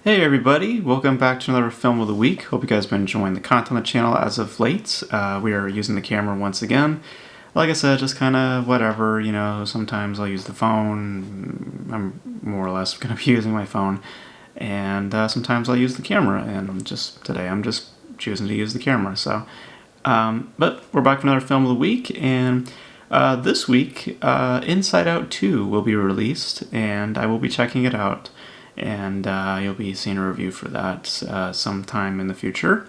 Hey everybody, welcome back to another Film of the Week. Hope you guys have been enjoying the content on the channel as of late. We are using the camera once again. Like I said, just kind of whatever, sometimes I'll use the phone. I'm more or less going to be using my phone. And sometimes I'll use the camera, and today I'm just choosing to use the camera. But we're back for another Film of the Week, and this week, Inside Out 2 will be released, and I will be checking it out. And you'll be seeing a review for that sometime in the future.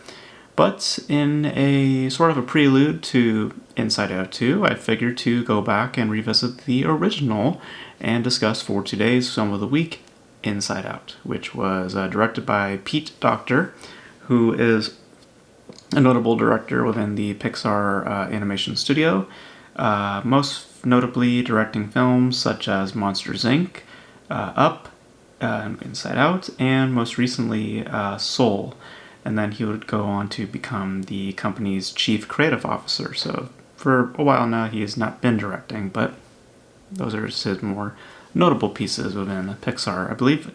But in a sort of a prelude to Inside Out 2, I figured to go back and revisit the original and discuss for today's Film of the Week, Inside Out, which was directed by Pete Docter, who is a notable director within the Pixar animation studio, most notably directing films such as Monsters, Inc., Up, Inside Out, and most recently Soul. And then he would go on to become the company's chief creative officer. So for a while now he has not been directing, but those are his more notable pieces within Pixar.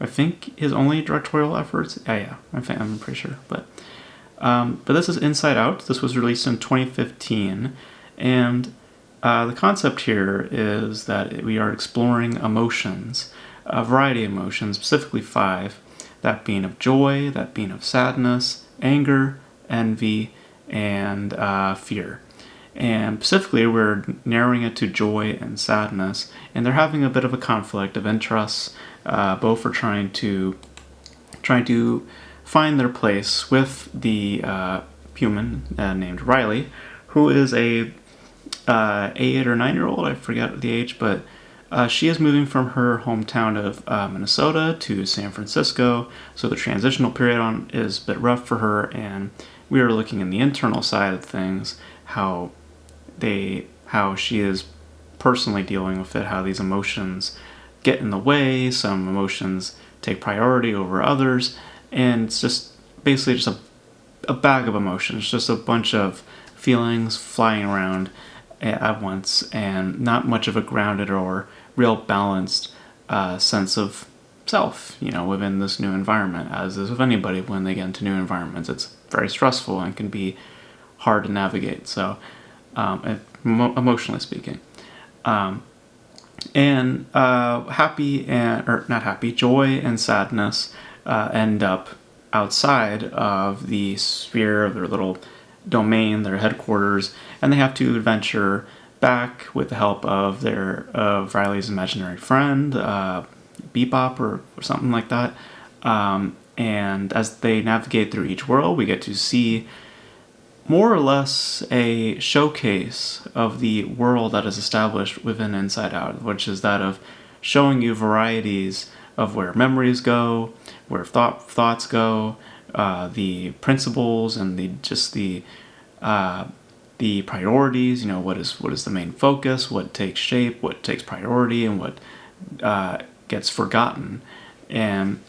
I think his only directorial efforts. I'm pretty sure. But this is Inside Out. This was released in 2015, and the concept here is that we are exploring emotions. A variety of emotions, specifically 5, that being of joy, that being of sadness, anger, envy, and fear. And specifically, we're narrowing it to joy and sadness, and they're having a bit of a conflict of interests. Both are trying to find their place with the human named Riley, who is a 8 or 9-year-old. I forget the age, but she is moving from her hometown of Minnesota to San Francisco, so the transitional period is a bit rough for her, and we are looking in the internal side of things, how she is personally dealing with it, how these emotions get in the way, some emotions take priority over others, and it's just basically just a bag of emotions, just a bunch of feelings flying around at once, and not much of a grounded or real balanced sense of self, within this new environment, as is with anybody when they get into new environments. It's very stressful and can be hard to navigate, so emotionally speaking. And joy and sadness end up outside of the sphere of their little domain, their headquarters, and they have to adventure back with the help of Riley's imaginary friend, Bebop or something like that. And as they navigate through each world, we get to see more or less a showcase of the world that is established within Inside Out, which is that of showing you varieties of where memories go, where thoughts go, the principles, and the priorities. What is the main focus, what takes shape, what takes priority, and what gets forgotten. And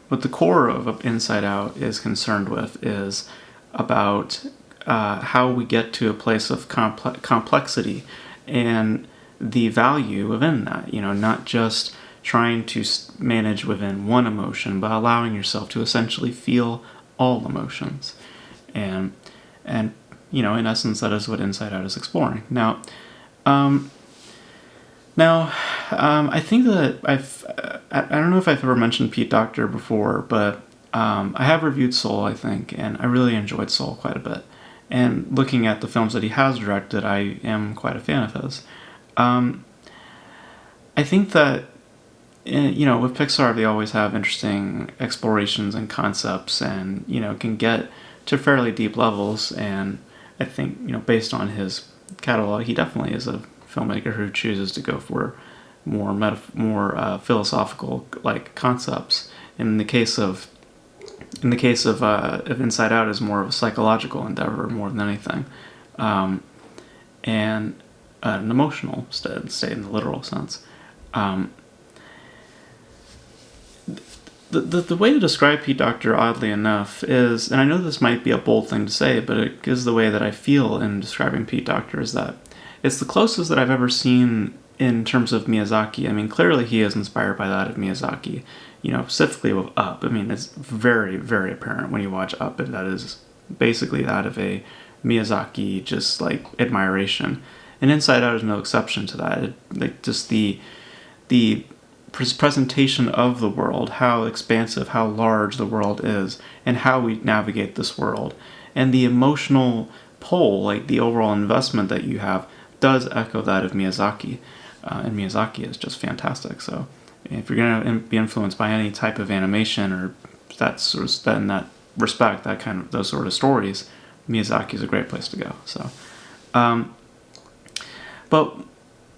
what the core of Inside Out is concerned with is about how we get to a place of complexity and the value within that. Not just trying to manage within one emotion, but allowing yourself to essentially feel all emotions. And in essence, that is what Inside Out is exploring. Now, I think that I don't know if I've ever mentioned Pete Docter before, but I have reviewed Soul, I think, and I really enjoyed Soul quite a bit. And looking at the films that he has directed, I am quite a fan of his. I think that, with Pixar, they always have interesting explorations and concepts, and, can get to fairly deep levels. And I think, based on his catalog, he definitely is a filmmaker who chooses to go for more philosophical concepts. In the case of Inside Out, is more of a psychological endeavor more than anything, and an emotional state in the literal sense. The way to describe Pete Docter, oddly enough, is, and I know this might be a bold thing to say, but it is the way that I feel in describing Pete Docter, is that it's the closest that I've ever seen in terms of Miyazaki, I mean, clearly he is inspired by that of Miyazaki. Specifically with Up. I mean, it's very, very apparent when you watch Up that is basically that of a Miyazaki, just like admiration. And Inside Out is no exception to that. Just the presentation of the world, how expansive, how large the world is, and how we navigate this world, and the emotional pull, like the overall investment that you have, does echo that of Miyazaki. And Miyazaki is just fantastic. So if you're going to be influenced by any type of animation or that sort of, in that respect, those sort of stories, Miyazaki is a great place to go. So, but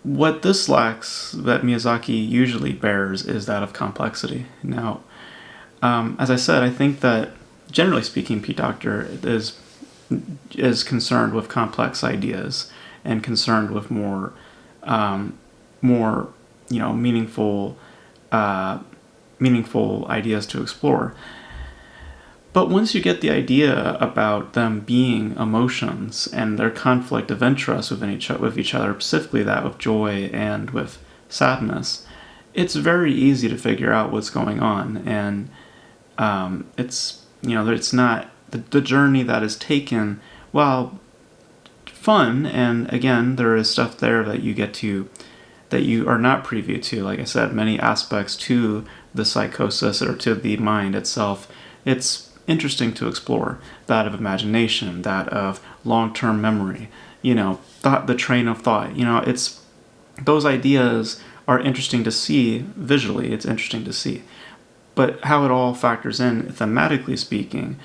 what this lacks that Miyazaki usually bears is that of complexity. Now, as I said, I think that generally speaking, Pete Docter is concerned with complex ideas and concerned with more meaningful ideas to explore. But once you get the idea about them being emotions and their conflict of interest with each other, specifically that of joy and with sadness, it's very easy to figure out what's going on. And it's not the journey that is taken, while fun, and again, there is stuff there that you are not privy to. Like I said, many aspects to the psychosis or to the mind itself. It's interesting to explore that of imagination, that of long-term memory, the train of thought. It's those ideas are interesting to see visually. It's interesting to see, but how it all factors in thematically speaking,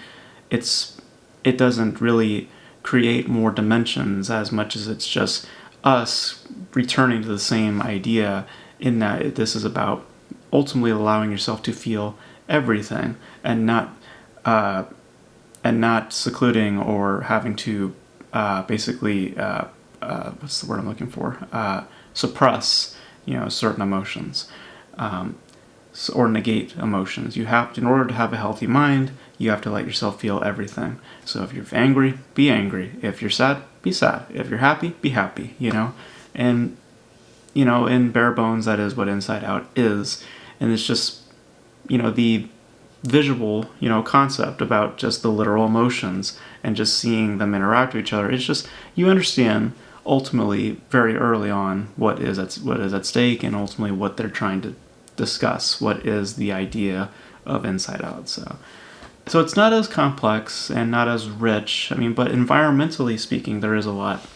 it doesn't really create more dimensions as much as it's just us returning to the same idea, in that this is about ultimately allowing yourself to feel everything and not secluding or having to basically what's the word I'm looking for, suppress certain emotions, or negate emotions. You have to, in order to have a healthy mind, you have to let yourself feel everything. So if you're angry, be angry. If you're sad, be sad. If you're happy, be happy. And in bare bones, that is what Inside Out is. And it's just the visual concept about just the literal emotions and just seeing them interact with each other. It's just, you understand ultimately very early on what is at stake, and ultimately what they're trying to discuss, what is the idea of Inside Out. So it's not as complex and not as rich. I mean, but environmentally speaking, there is a lot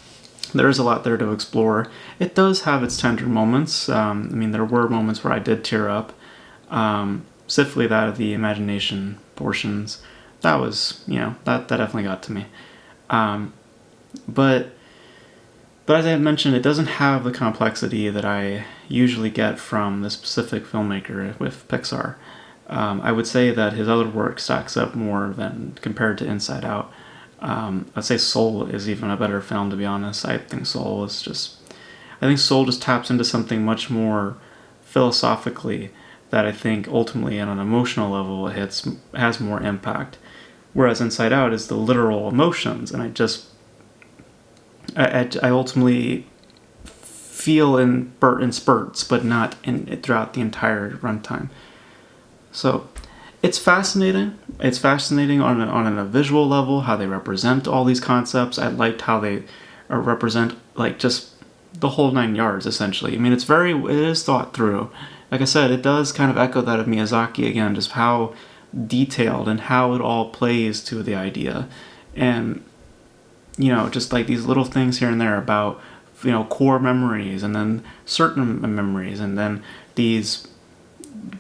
there to explore. It does have its tender moments. There were moments where I did tear up, specifically that of the imagination portions. That was, that definitely got to me. But as I mentioned, it doesn't have the complexity that I usually get from the specific filmmaker with Pixar. I would say that his other work stacks up more than compared to Inside Out. I'd say Soul is even a better film, to be honest. I think Soul just taps into something much more philosophically that I think ultimately on an emotional level has more impact. Whereas Inside Out is the literal emotions, and I ultimately feel in spurts, but not throughout the entire runtime. So it's fascinating. It's fascinating on a visual level, how they represent all these concepts. I liked how they represent just the whole 9 yards, essentially. I mean, it is thought through. Like I said, it does kind of echo that of Miyazaki again, just how detailed and how it all plays to the idea. And, just like these little things here and there about, core memories, and then certain memories, and then these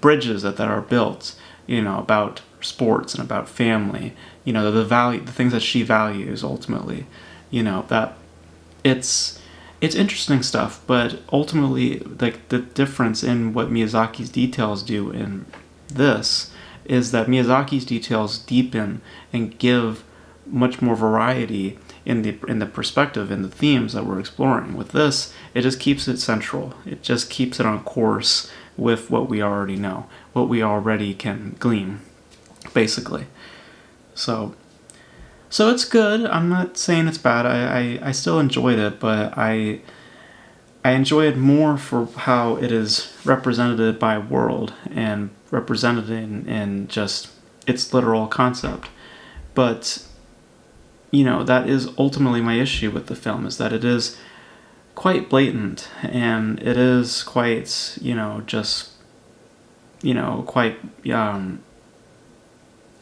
bridges that are built, about sports and about family, the things that she values ultimately, that it's interesting stuff. But ultimately, like, the difference in what Miyazaki's details do in this is that Miyazaki's details deepen and give much more variety in the perspective and the themes that we're exploring. With this, it just keeps it central. It just keeps it on course with what we already know, what we already can glean, basically. So it's good. I'm not saying it's bad. I still enjoyed it, but I enjoy it more for how it is represented by world and represented in just its literal concept. But, that is ultimately my issue with the film, is that it is quite blatant, and it is quite, just, quite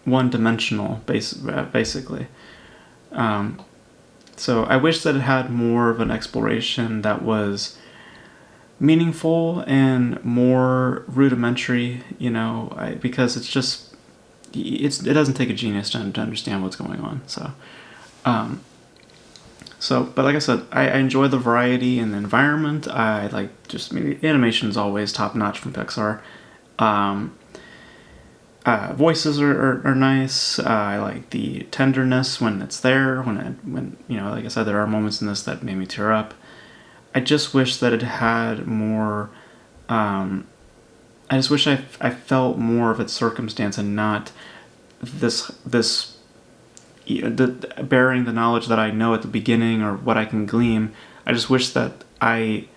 one-dimensional, basically. So I wish that it had more of an exploration that was meaningful and more rudimentary, because it doesn't take a genius to understand what's going on. But like I said, I enjoy the variety in the environment. I like the animation is always top notch from Pixar. Voices are nice. I like the tenderness when it's there. When like I said, there are moments in this that made me tear up. I just wish that it had more. I just wish I felt more of its circumstance and not this bearing the knowledge that I know at the beginning or what I can glean. I just wish that I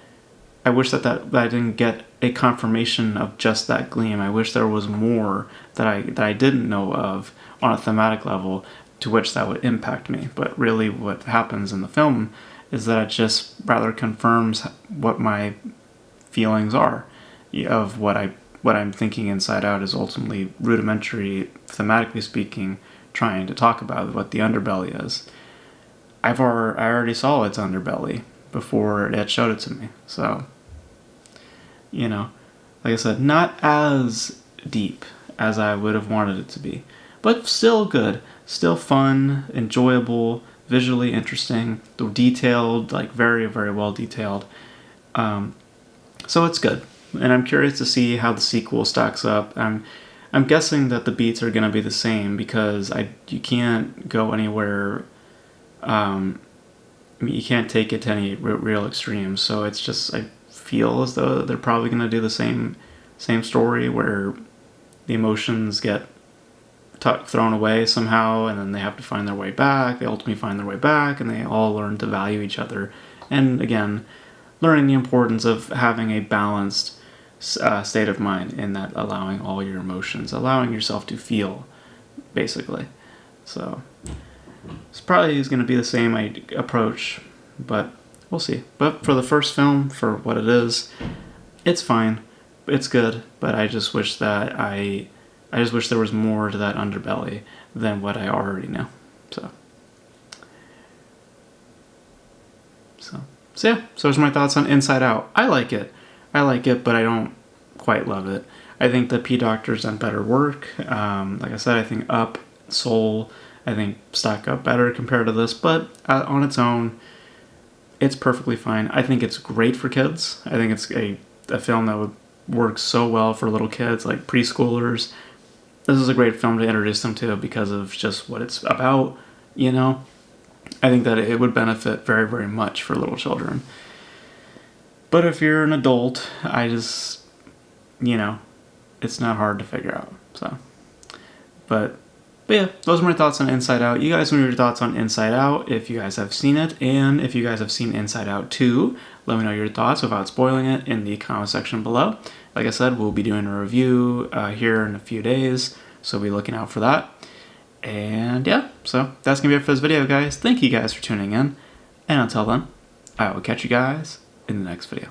wish that I didn't get a confirmation of just that gleam. I wish there was more that I didn't know of on a thematic level to which that would impact me. But really what happens in the film is that it just rather confirms what my feelings are of what I'm thinking inside out is ultimately rudimentary, thematically speaking, trying to talk about what the underbelly is. I already saw its underbelly before it showed it to me. So, like I said, not as deep as I would have wanted it to be, but still good, still fun, enjoyable, visually interesting, detailed, like very, very well detailed. So it's good, and I'm curious to see how the sequel stacks up. I'm guessing that the beats are going to be the same because you can't go anywhere. You can't take it to any real extremes. So it's just I feel as though they're probably going to do the same story where the emotions get thrown away somehow, and then they have to find their way back. They ultimately find their way back, and they all learn to value each other. And again, learning the importance of having a balanced state of mind in that allowing all your emotions, allowing yourself to feel, basically. So it's probably going to be the same approach, but we'll see. But for the first film, for what it is, it's fine. It's good, but I just wish that I just wish there was more to that underbelly than what I already know. So yeah, so those are my thoughts on Inside Out. I like it, but I don't quite love it. I think the P Doctor's done better work. Like I said, I think Up, Soul, I think stack up better compared to this, but on its own, it's perfectly fine. I think it's great for kids. I think it's a film that would work so well for little kids, like preschoolers. This is a great film to introduce them to because of just what it's about, I think that it would benefit very, very much for little children. But if you're an adult, it's not hard to figure out. So, but yeah, those are my thoughts on Inside Out. You guys know your thoughts on Inside Out if you guys have seen it, and if you guys have seen Inside Out 2, let me know your thoughts without spoiling it in the comment section below. Like I said, we'll be doing a review here in a few days, so be looking out for that. And yeah, so that's going to be it for this video, guys. Thank you guys for tuning in, and until then, I will catch you guys in the next video.